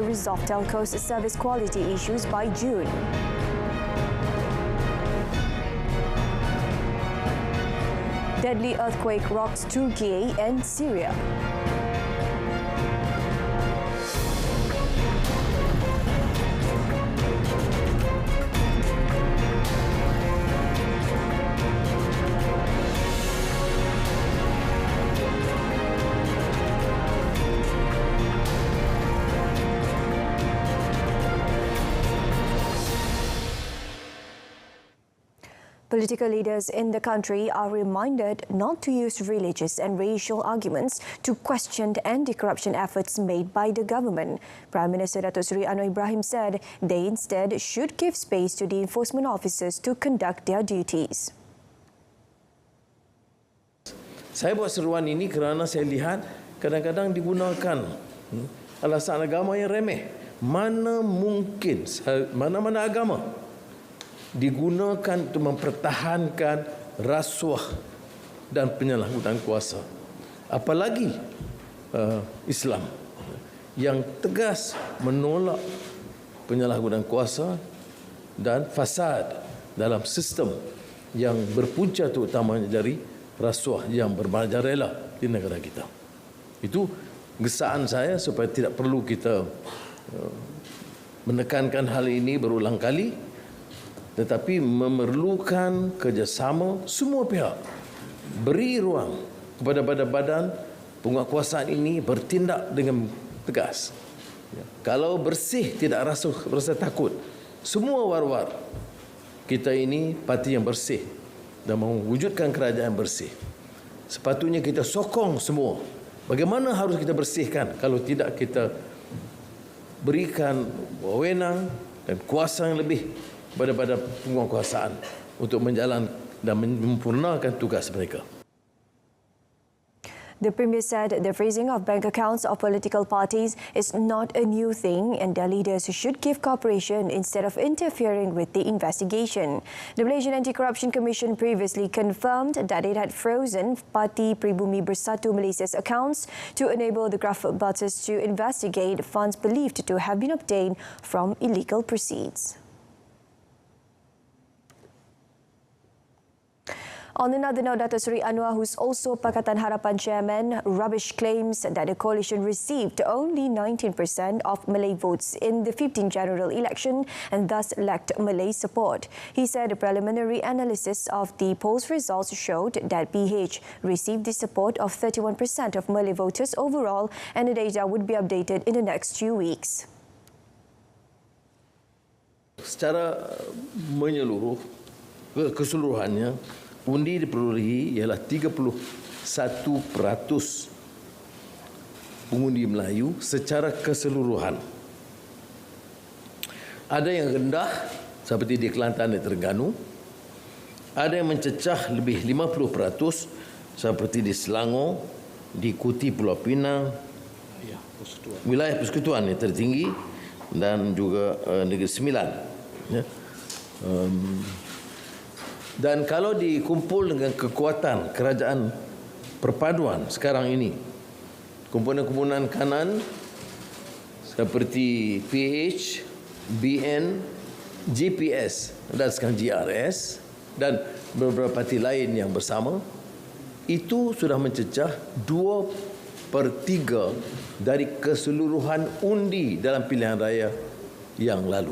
resolve telco's service quality issues by June. Deadly earthquake rocks Turkey and Syria. Political leaders in the country are reminded not to use religious and racial arguments to question the anti-corruption efforts made by the government. Prime Minister Datuk Seri Anwar Ibrahim said they instead should give space to the enforcement officers to conduct their duties. Saya buat seruan ini kerana saya lihat kadang-kadang digunakan alasan agama yang remeh. Mana mungkin, mana-mana agama digunakan untuk mempertahankan rasuah dan penyalahgunaan kuasa. Apalagi Islam yang tegas menolak penyalahgunaan kuasa dan fasad dalam sistem yang berpunca terutamanya dari rasuah yang bermerajalela di negara kita. Itu gesaan saya supaya tidak perlu kita menekankan hal ini berulang kali, tetapi memerlukan kerjasama semua pihak. Beri ruang kepada badan-badan penguatkuasaan ini bertindak dengan tegas. Kalau bersih tidak rasa takut. Semua war-war kita ini parti yang bersih dan mewujudkan kerajaan bersih. Sepatutnya kita sokong semua. Bagaimana harus kita bersihkan kalau tidak kita berikan wewenang dan kuasa yang lebih kepada penguatkuasaan untuk menjalankan dan menyempurnakan tugas mereka. The Premier said the freezing of bank accounts of political parties is not a new thing and their leaders should give cooperation instead of interfering with the investigation. The Malaysian Anti-Corruption Commission previously confirmed that it had frozen Parti Pribumi Bersatu Malaysia's accounts to enable the grassroots voters to investigate funds believed to have been obtained from illegal proceeds. On another note, Datuk Seri Anwar, who's also Pakatan Harapan chairman, rubbish claims that the coalition received only 19% of Malay votes in the 15th general election and thus lacked Malay support. He said a preliminary analysis of the polls results showed that PH received the support of 31% of Malay voters overall, and the data would be updated in the next few weeks. Secara menyeluruh, keseluruhannya, undi diperolehi ialah 31% pengundi Melayu secara keseluruhan. Ada yang rendah seperti di Kelantan dan Terengganu. Ada yang mencecah lebih 50% seperti di Selangor, di Ikuti, Pulau Pinang, wilayah persekutuan yang tertinggi dan juga Negeri Sembilan. Ya. Dan kalau dikumpul dengan kekuatan kerajaan perpaduan sekarang ini, komponen-komponen kanan seperti PH, BN, GPS dan sekarang GRS dan beberapa parti lain yang bersama, itu sudah mencecah 2/3 dari keseluruhan undi dalam pilihan raya yang lalu.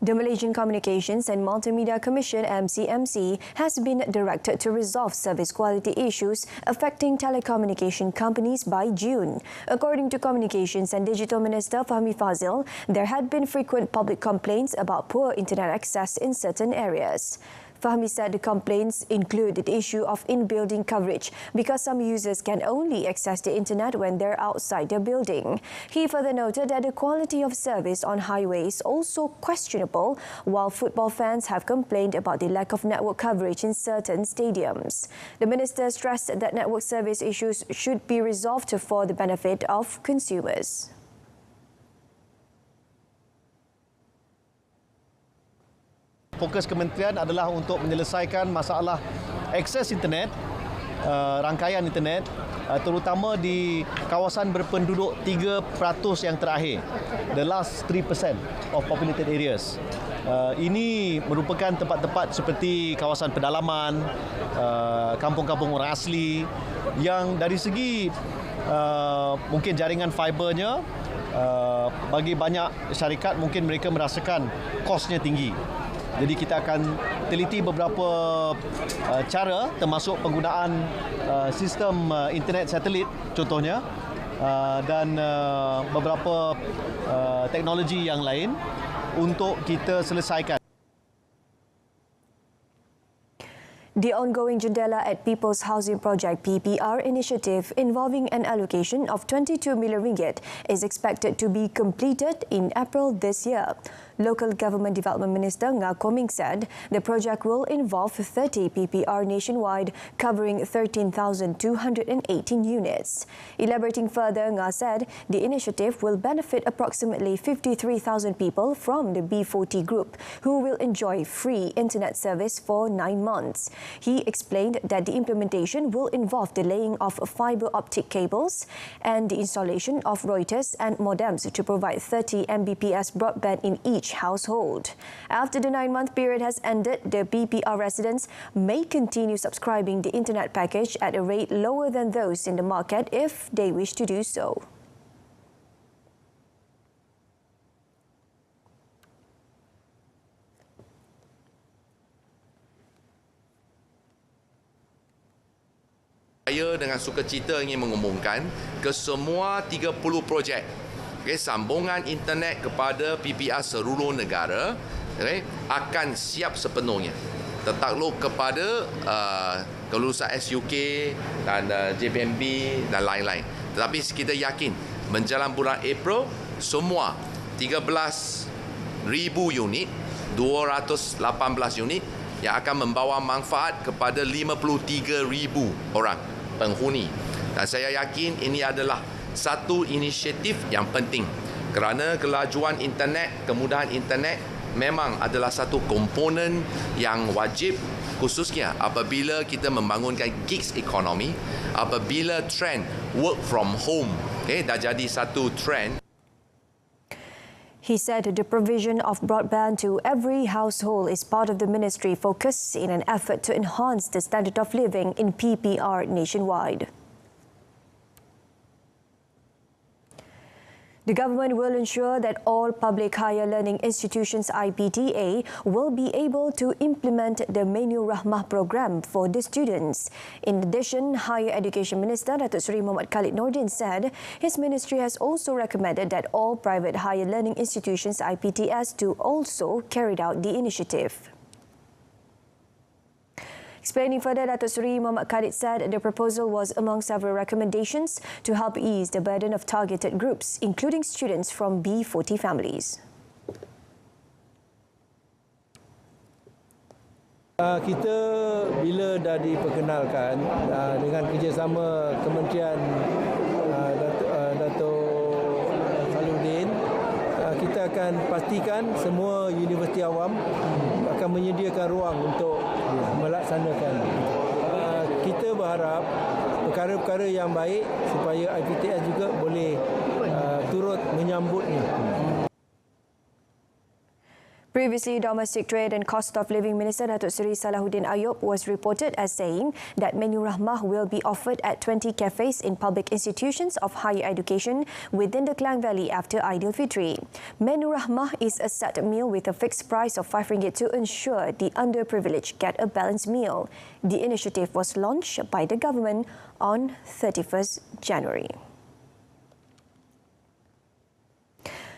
The Malaysian Communications and Multimedia Commission (MCMC) has been directed to resolve service quality issues affecting telecommunication companies by June. According to Communications and Digital Minister Fahmi Fazil, there had been frequent public complaints about poor internet access in certain areas. Fahmi said the complaints include the issue of in-building coverage because some users can only access the internet when they're outside their building. He further noted that the quality of service on highways is also questionable, while football fans have complained about the lack of network coverage in certain stadiums. The minister stressed that network service issues should be resolved for the benefit of consumers. Fokus kementerian adalah untuk menyelesaikan masalah akses internet, rangkaian internet terutama di kawasan berpenduduk 3% yang terakhir, the last 3% of populated areas. Ini merupakan tempat-tempat seperti kawasan pedalaman, kampung-kampung orang asli yang dari segi mungkin jaringan fibernya bagi banyak syarikat mungkin mereka merasakan kosnya tinggi. Jadi kita akan teliti beberapa cara termasuk penggunaan sistem internet satelit contohnya dan beberapa teknologi yang lain untuk kita selesaikan. The ongoing Jendela at People's Housing Project PPR initiative involving an allocation of 22 million ringgit is expected to be completed in April this year. Local Government Development Minister Nga Koming said the project will involve 30 PPR nationwide, covering 13,218 units. Elaborating further, Nga said the initiative will benefit approximately 53,000 people from the B40 group, who will enjoy free internet service for 9 months. He explained that the implementation will involve the laying of fiber optic cables and the installation of routers and modems to provide 30 Mbps broadband in each household. After the 9-month period has ended, the PPR residents may continue subscribing the internet package at a rate lower than those in the market if they wish to do so. Saya dengan sukacita ingin mengumumkan ke semua 30 projek sambungan internet kepada PPR seluruh negara akan siap sepenuhnya. Tertakluk kepada kelulusan SUK dan JPMB dan lain-lain. Tetapi kita yakin menjelang bulan April semua 13,000 unit, 218 unit yang akan membawa manfaat kepada 53,000 orang penghuni. Dan saya yakin ini adalah satu inisiatif yang penting kerana kelajuan internet, kemudahan internet memang adalah satu komponen yang wajib, khususnya apabila kita membangunkan gigs economy, apabila trend work from home dah jadi satu trend. He said the provision of broadband to every household is part of the ministry focus in an effort to enhance the standard of living in PPR nationwide. The government will ensure that all public higher learning institutions IPTA will be able to implement the Menu Rahmah program for the students. In addition, Higher Education Minister Datuk Seri Muhammad Khalid Nordin said his ministry has also recommended that all private higher learning institutions IPTS to also carry out the initiative. Explaining further, Datuk Seri Muhammad Khalid said the proposal was among several recommendations to help ease the burden of targeted groups, including students from B40 families. Kita bila dah diperkenalkan dengan kerjasama Kementerian Datuk Saluddin, kita akan pastikan semua universiti awam akan menyediakan ruang untuk melaksanakan. Kita berharap perkara-perkara yang baik supaya IPTS juga boleh turut menyambutnya. Previously, Domestic Trade and Cost of Living Minister Datuk Seri Salahuddin Ayub was reported as saying that Menu Rahmah will be offered at 20 cafes in public institutions of higher education within the Klang Valley after Aidilfitri. Menu Rahmah is a set meal with a fixed price of RM5 to ensure the underprivileged get a balanced meal. The initiative was launched by the government on 31st January.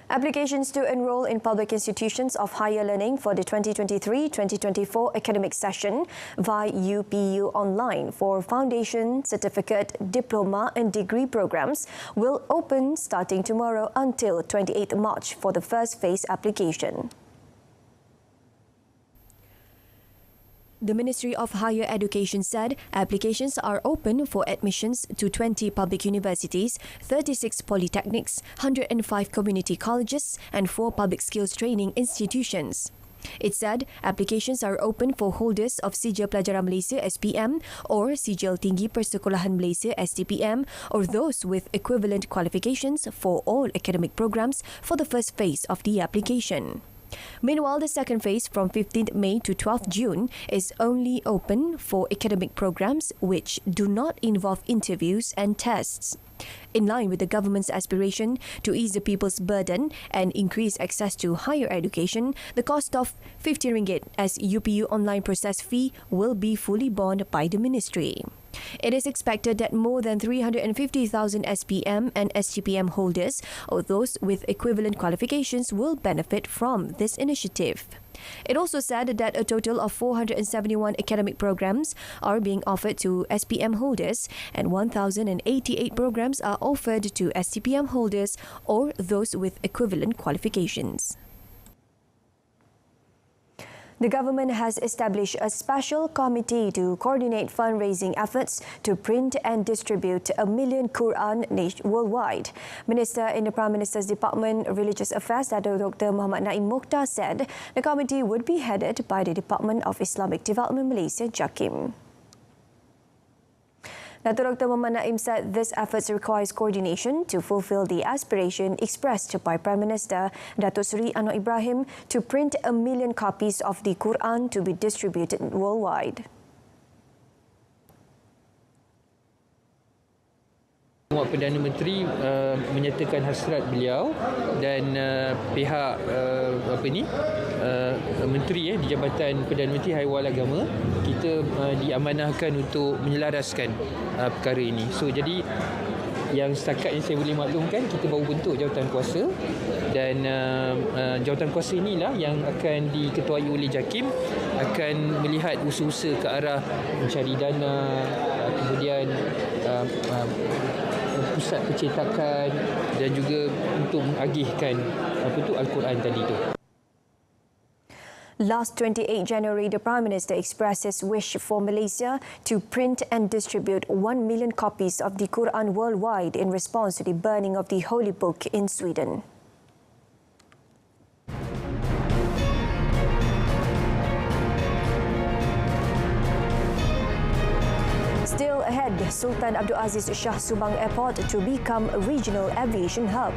Applications to enrol in public institutions of higher learning for the 2023-2024 academic session via UPU Online for foundation, certificate, diploma and degree programs will open starting tomorrow until 28th March for the first phase application. The Ministry of Higher Education said applications are open for admissions to 20 public universities, 36 polytechnics, 105 community colleges and 4 public skills training institutions. It said applications are open for holders of Sijil Pelajaran Malaysia SPM or Sijil Tinggi Persekolahan Malaysia STPM or those with equivalent qualifications for all academic programs for the first phase of the application. Meanwhile, the second phase from 15th May to 12th June is only open for academic programs which do not involve interviews and tests. In line with the government's aspiration to ease the people's burden and increase access to higher education, the cost of RM50 as UPU online process fee will be fully borne by the ministry. It is expected that more than 350,000 SPM and STPM holders or those with equivalent qualifications will benefit from this initiative. It also said that a total of 471 academic programs are being offered to SPM holders and 1,088 programs are offered to STPM holders or those with equivalent qualifications. The government has established a special committee to coordinate fundraising efforts to print and distribute 1 million Quran worldwide. Minister in the Prime Minister's Department of Religious Affairs, Dr. Muhammad Naim Mokhtar, said the committee would be headed by the Department of Islamic Development Malaysia, JAKIM. Dr. Muhammad Naim said this effort requires coordination to fulfill the aspiration expressed by Prime Minister Datuk Seri Anwar Ibrahim to print 1 million copies of the Quran to be distributed worldwide. Perdana Menteri menyatakan hasrat beliau dan pihak menteri di Jabatan Perdana Menteri Haiwan Agama kita diamanahkan untuk menyelaraskan perkara ini. So jadi yang setakat yang saya boleh maklumkan, kita baru bentuk jawatan kuasa dan jawatan kuasa inilah yang akan diketuai oleh JAKIM, akan melihat usaha-usaha ke arah mencari dana, kemudian pusat percetakan dan juga untuk mengagihkan Al-Quran tadi tu. Last 28 January, the Prime Minister expressed his wish for Malaysia to print and distribute 1 million copies of the Quran worldwide in response to the burning of the Holy Book in Sweden. Still ahead, Sultan Abdul Aziz Shah Subang Airport to become a regional aviation hub.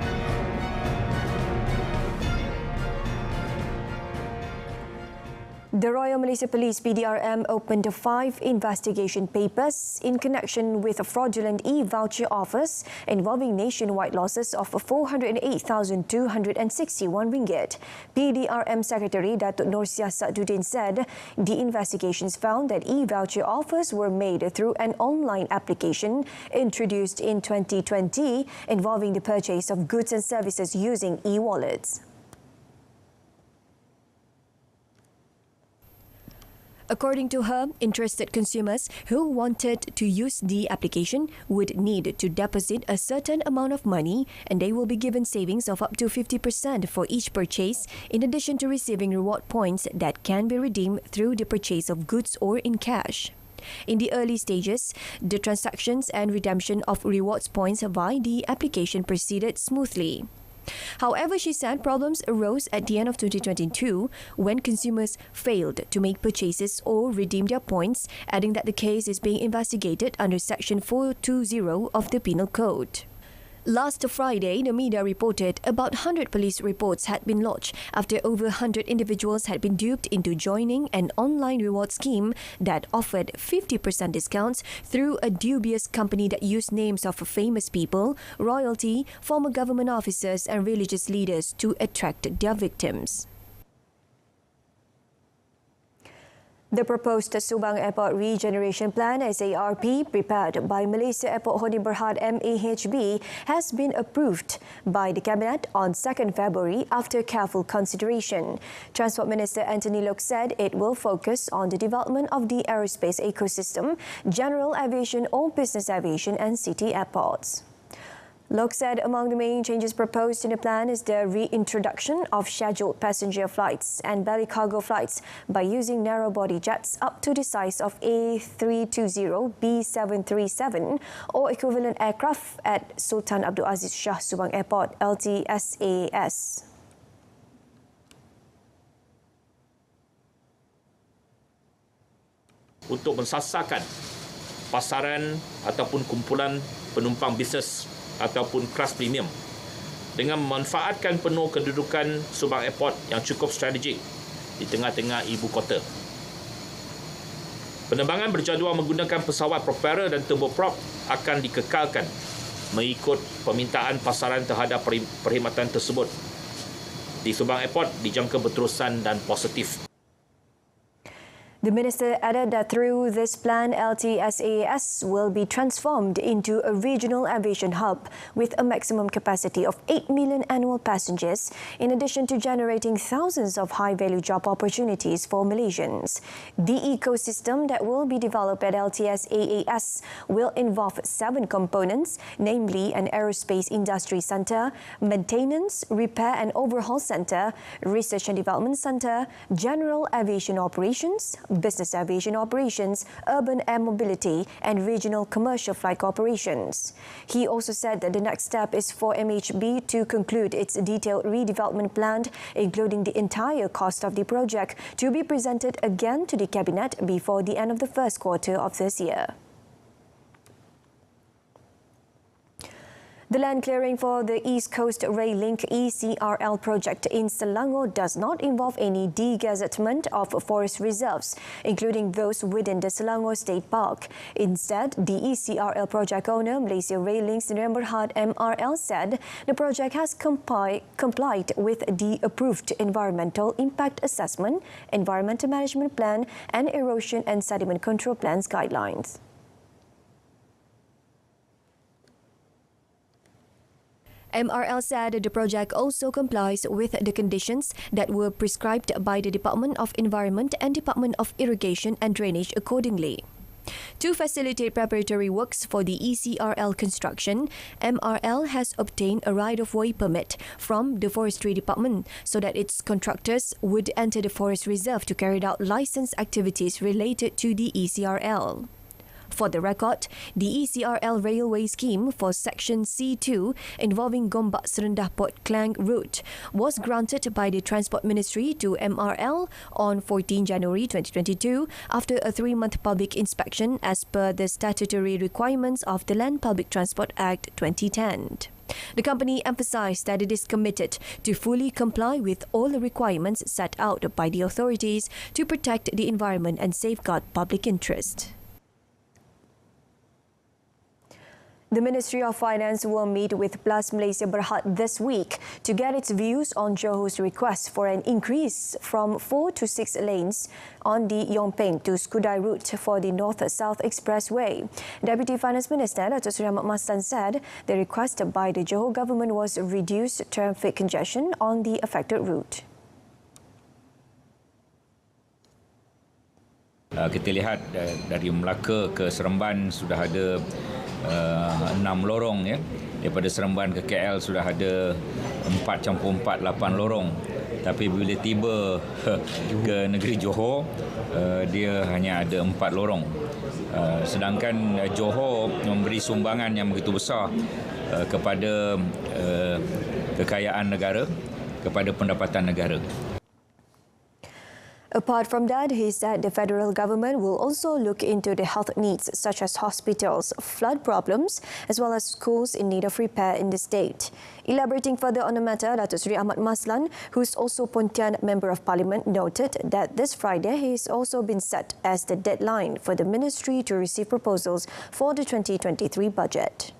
The Royal Malaysia Police (PDRM) opened 5 investigation papers in connection with fraudulent e-voucher offers involving nationwide losses of RM408,261. PDRM Secretary Datuk Nur Siasaduddin said the investigations found that e-voucher offers were made through an online application introduced in 2020 involving the purchase of goods and services using e-wallets. According to her, interested consumers who wanted to use the application would need to deposit a certain amount of money and they will be given savings of up to 50% for each purchase, in addition to receiving reward points that can be redeemed through the purchase of goods or in cash. In the early stages, the transactions and redemption of rewards points via the application proceeded smoothly. However, she said problems arose at the end of 2022 when consumers failed to make purchases or redeem their points, adding that the case is being investigated under Section 420 of the Penal Code. Last Friday, the media reported about 100 police reports had been lodged after over 100 individuals had been duped into joining an online reward scheme that offered 50% discounts through a dubious company that used names of famous people, royalty, former government officers and religious leaders to attract their victims. The proposed Subang Airport Regeneration Plan (SARP) prepared by Malaysia Airport Holding Berhad MAHB has been approved by the Cabinet on 2nd February after careful consideration. Transport Minister Anthony Loke said it will focus on the development of the aerospace ecosystem, general aviation or business aviation and city airports. Loke said among the main changes proposed in the plan is the reintroduction of scheduled passenger flights and belly cargo flights by using narrow-body jets up to the size of A320, B737 or equivalent aircraft at Sultan Abdul Aziz Shah Subang Airport, LTSAS. untuk mensasarkan pasaran ataupun kumpulan penumpang bisnes ataupun kelas premium dengan memanfaatkan penuh kedudukan Subang Airport yang cukup strategik di tengah-tengah ibu kota. Penerbangan berjadual menggunakan pesawat propeller dan turboprop akan dikekalkan mengikut permintaan pasaran terhadap perkhidmatan tersebut. Di Subang Airport dijangka berterusan dan positif. The minister added that through this plan, LTSAS will be transformed into a regional aviation hub with a maximum capacity of 8 million annual passengers, in addition to generating thousands of high-value job opportunities for Malaysians. The ecosystem that will be developed at LTSAS will involve 7 components, namely an aerospace industry centre, maintenance, repair and overhaul centre, research and development centre, general aviation operations, business aviation operations, urban air mobility and regional commercial flight operations. He also said that the next step is for MHB to conclude its detailed redevelopment plan, including the entire cost of the project, to be presented again to the Cabinet before the end of the first quarter of this year. The land clearing for the East Coast Rail Link ECRL project in Selangor does not involve any degazettement of forest reserves, including those within the Selangor State Park. Instead, the ECRL project owner, Malaysia Rail Links Berhad MRL, said the project has complied with the approved environmental impact assessment, environmental management plan and erosion and sediment control plans guidelines. MRL said the project also complies with the conditions that were prescribed by the Department of Environment and Department of Irrigation and Drainage accordingly. To facilitate preparatory works for the ECRL construction, MRL has obtained a right-of-way permit from the Forestry Department so that its contractors would enter the forest reserve to carry out licensed activities related to the ECRL. For the record, the ECRL railway scheme for Section C2 involving Gombak Serendah Port Klang route was granted by the Transport Ministry to MRL on 14 January 2022 after a 3-month public inspection as per the statutory requirements of the Land Public Transport Act 2010. The company emphasised that it is committed to fully comply with all the requirements set out by the authorities to protect the environment and safeguard public interest. The Ministry of Finance will meet with Plus Malaysia Berhad this week to get its views on Johor's request for an increase from 4 to 6 lanes on the Yong Peng to Skudai route for the North-South Expressway. Deputy Finance Minister Datuk Seri Ahmad Maslan said the request by the Johor government was reduce traffic congestion on the affected route. Kita lihat dari Melaka ke Seremban sudah ada 6 lorong ya. Daripada Seremban ke KL sudah ada 4x4 8 lorong. Tapi bila tiba ke negeri Johor dia hanya ada 4 lorong. Sedangkan Johor memberi sumbangan yang begitu besar kepada kekayaan negara, kepada pendapatan negara. Apart from that, he said the federal government will also look into the health needs such as hospitals, flood problems, as well as schools in need of repair in the state. Elaborating further on the matter, Datuk Seri Ahmad Maslan, who is also Pontianak Member of Parliament, noted that this Friday he has also been set as the deadline for the ministry to receive proposals for the 2023 budget.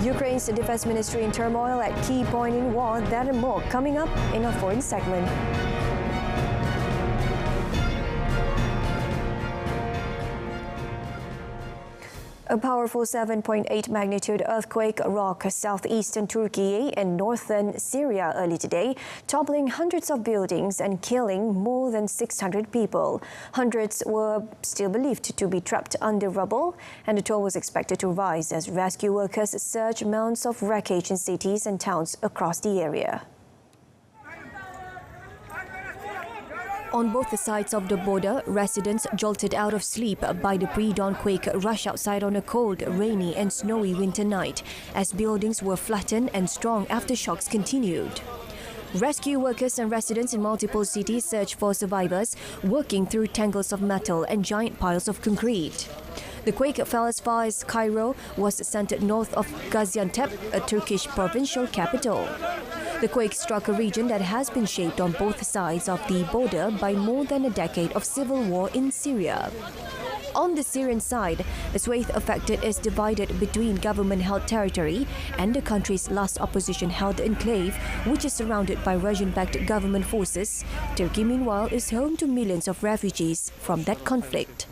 Ukraine's defense ministry in turmoil at key point in war. That and more coming up in our foreign segment. A powerful 7.8 magnitude earthquake rocked southeastern Turkey and northern Syria early today, toppling hundreds of buildings and killing more than 600 people. Hundreds were still believed to be trapped under rubble, and the toll was expected to rise as rescue workers search mounds of wreckage in cities and towns across the area. On both sides of the border, residents jolted out of sleep by the pre-dawn quake rush outside on a cold, rainy and snowy winter night as buildings were flattened and strong aftershocks continued. Rescue workers and residents in multiple cities search for survivors, working through tangles of metal and giant piles of concrete. The quake fell as far as Cairo, was centered north of Gaziantep, a Turkish provincial capital. The quake struck a region that has been shaped on both sides of the border by more than a decade of civil war in Syria. On the Syrian side, the swathe affected is divided between government-held territory and the country's last opposition-held enclave, which is surrounded by Russian-backed government forces. Turkey, meanwhile, is home to millions of refugees from that conflict.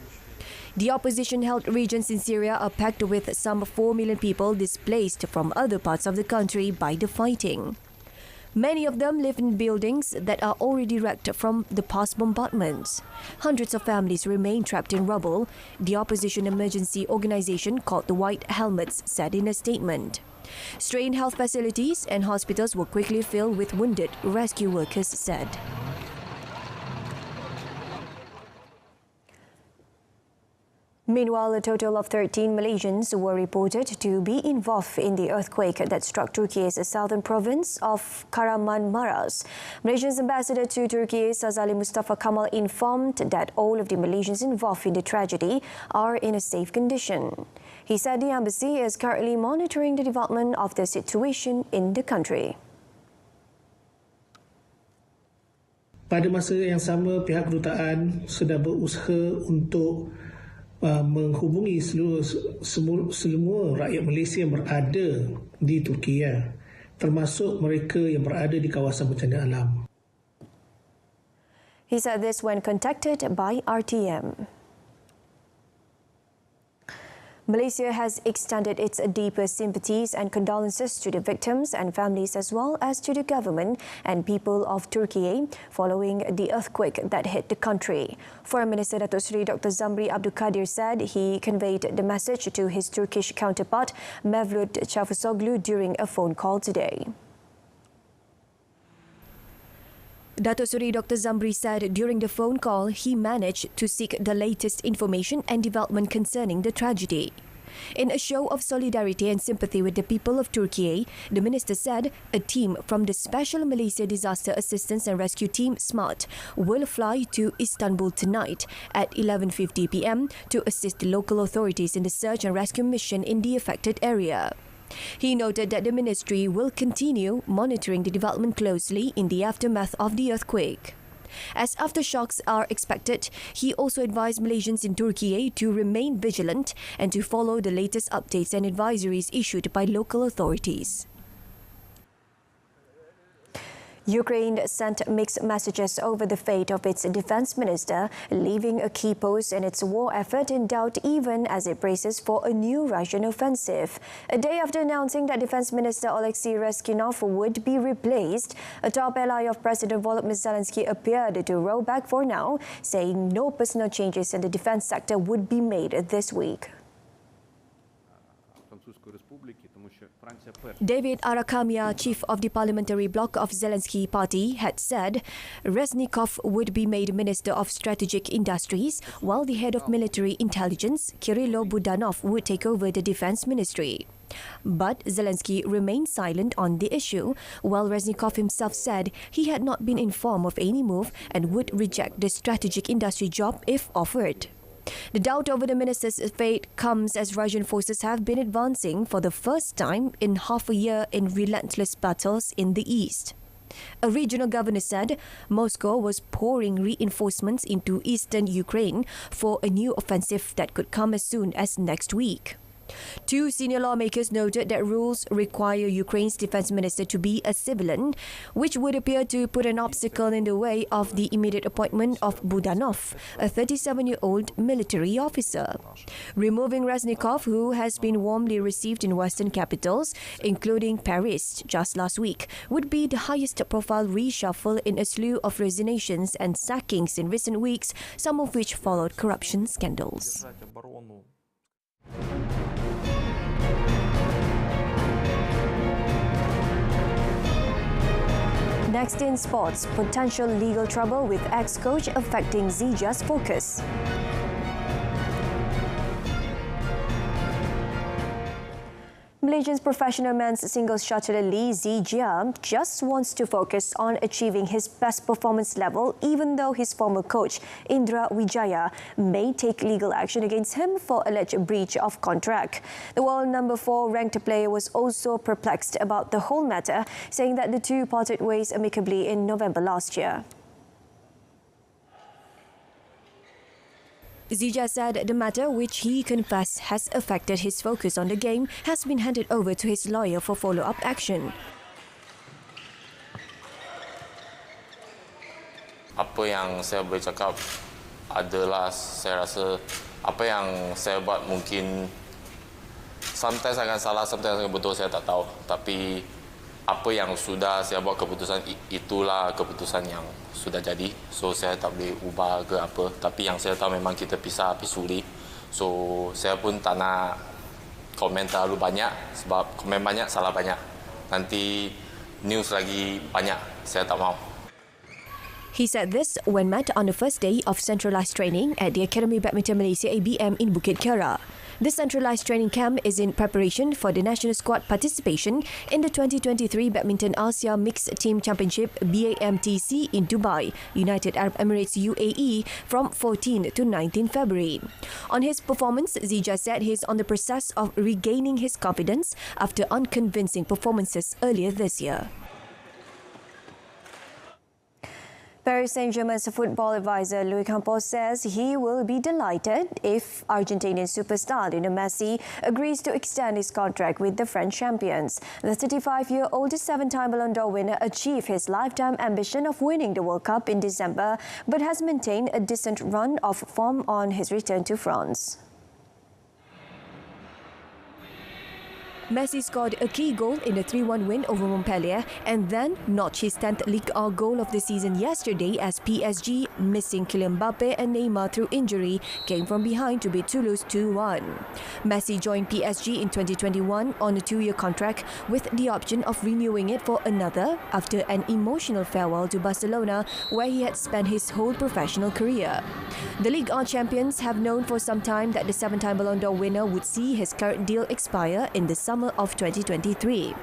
The opposition-held regions in Syria are packed with some 4 million people displaced from other parts of the country by the fighting. Many of them live in buildings that are already wrecked from the past bombardments. Hundreds of families remain trapped in rubble, the opposition emergency organization called the White Helmets said in a statement. Strained health facilities and hospitals will quickly fill with wounded, rescue workers said. Meanwhile, a total of 13 Malaysians were reported to be involved in the earthquake that struck Turkey's southern province of Kahramanmaraş. Malaysia's ambassador to Turkey, Sazali Mustafa Kamal, informed that all of the Malaysians involved in the tragedy are in a safe condition. He said the embassy is currently monitoring the development of the situation in the country. Pada masa yang sama, pihak kedutaan sedang berusaha untuk menghubungi semua rakyat Malaysia yang berada di Turki, termasuk mereka yang berada di kawasan bencana alam. He said this when contacted by RTM. Malaysia has extended its deepest sympathies and condolences to the victims and families, as well as to the government and people of Turkey following the earthquake that hit the country. Foreign Minister Datuk Seri Dr. Zamri Abdul Kadir said he conveyed the message to his Turkish counterpart Mevlut Çavuşoğlu during a phone call today. Datuk Seri Dr. Zamri said during the phone call he managed to seek the latest information and development concerning the tragedy. In a show of solidarity and sympathy with the people of Turkey, the minister said a team from the Special Malaysia Disaster Assistance and Rescue Team SMART will fly to Istanbul tonight at 11:50 p.m. to assist the local authorities in the search and rescue mission in the affected area. He noted that the ministry will continue monitoring the development closely in the aftermath of the earthquake. As aftershocks are expected, he also advised Malaysians in Turkey to remain vigilant and to follow the latest updates and advisories issued by local authorities. Ukraine sent mixed messages over the fate of its defense minister, leaving a key post in its war effort in doubt even as it braces for a new Russian offensive. A day after announcing that Defense Minister Alexei Reskinov would be replaced, a top ally of President Volodymyr Zelensky appeared to roll back for now, saying no personal changes in the defense sector would be made this week. David Arakamia, chief of the parliamentary bloc of Zelensky party, had said Reznikov would be made Minister of Strategic Industries, while the head of military intelligence, Kirilo Budanov, would take over the defense ministry. But Zelensky remained silent on the issue, while Reznikov himself said he had not been informed of any move and would reject the strategic industry job if offered. The doubt over the minister's fate comes as Russian forces have been advancing for the first time in half a year in relentless battles in the east. A regional governor said Moscow was pouring reinforcements into eastern Ukraine for a new offensive that could come as soon as next week. Two senior lawmakers noted that rules require Ukraine's defense minister to be a civilian, which would appear to put an obstacle in the way of the immediate appointment of Budanov, a 37-year-old military officer. Removing Reznikov, who has been warmly received in Western capitals, including Paris, just last week, would be the highest-profile reshuffle in a slew of resignations and sackings in recent weeks, some of which followed corruption scandals. Next in sports, potential legal trouble with ex-coach affecting Zija's focus. Malaysia's professional men's singles shuttler Lee Zijia just wants to focus on achieving his best performance level, even though his former coach Indra Wijaya may take legal action against him for alleged breach of contract. The world number 4 ranked player was also perplexed about the whole matter, saying that the two parted ways amicably in November last year. Zijia said the matter, which he confessed has affected his focus on the game, has been handed over to his lawyer for follow-up action. Apa yang saya boleh cakap adalah saya rasa apa yang saya buat mungkin sometimes akan salah, sometimes akan betul, saya tak tahu. Tapi apa yang sudah saya buat keputusan, itulah keputusan yang sudah jadi. So saya tak boleh ubah ke apa. Tapi yang saya tahu memang kita pisah api suri. So saya pun tak nak komen terlalu banyak sebab komen banyak salah banyak. Nanti news lagi banyak, saya tak mahu. He said this when met on the first day of centralised training at the Academy Badminton Malaysia ABM in Bukit Kera. This centralised training camp is in preparation for the national squad participation in the 2023 Badminton Asia Mixed Team Championship BAMTC in Dubai, United Arab Emirates UAE from 14 to 19 February. On his performance, Zijia said he is on the process of regaining his confidence after unconvincing performances earlier this year. Paris Saint-Germain's football advisor Luis Campos says he will be delighted if Argentinian superstar Lionel Messi agrees to extend his contract with the French champions. The 35-year-old seven-time Ballon d'Or winner achieved his lifetime ambition of winning the World Cup in December, but has maintained a decent run of form on his return to France. Messi scored a key goal in a 3-1 win over Montpellier and then notched his 10th Ligue 1 goal of the season yesterday as PSG, missing Kylian Mbappe and Neymar through injury, came from behind to beat Toulouse 2-1. Messi joined PSG in 2021 on a 2-year contract with the option of renewing it for another after an emotional farewell to Barcelona, where he had spent his whole professional career. The Ligue 1 champions have known for some time that the 7-time Ballon d'Or winner would see his current deal expire in the summer of 2023.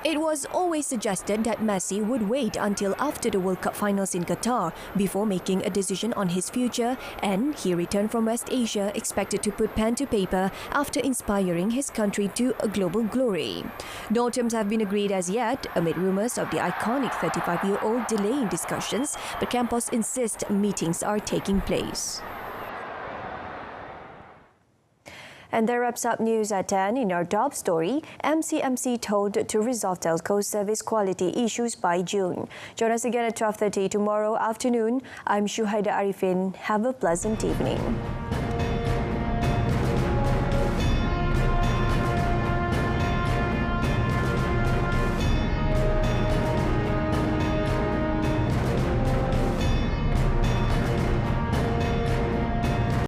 It was always suggested that Messi would wait until after the World Cup finals in Qatar before making a decision on his future, and he returned from West Asia expected to put pen to paper after inspiring his country to a global glory. No terms have been agreed as yet, amid rumours of the iconic 35-year-old delaying discussions, but Campos insists meetings are taking place. And that wraps up news at 10. In our top story, MCMC told to resolve telco service quality issues by June. Join us again at 12:30 tomorrow afternoon. I'm Shuhaida Arifin. Have a pleasant evening.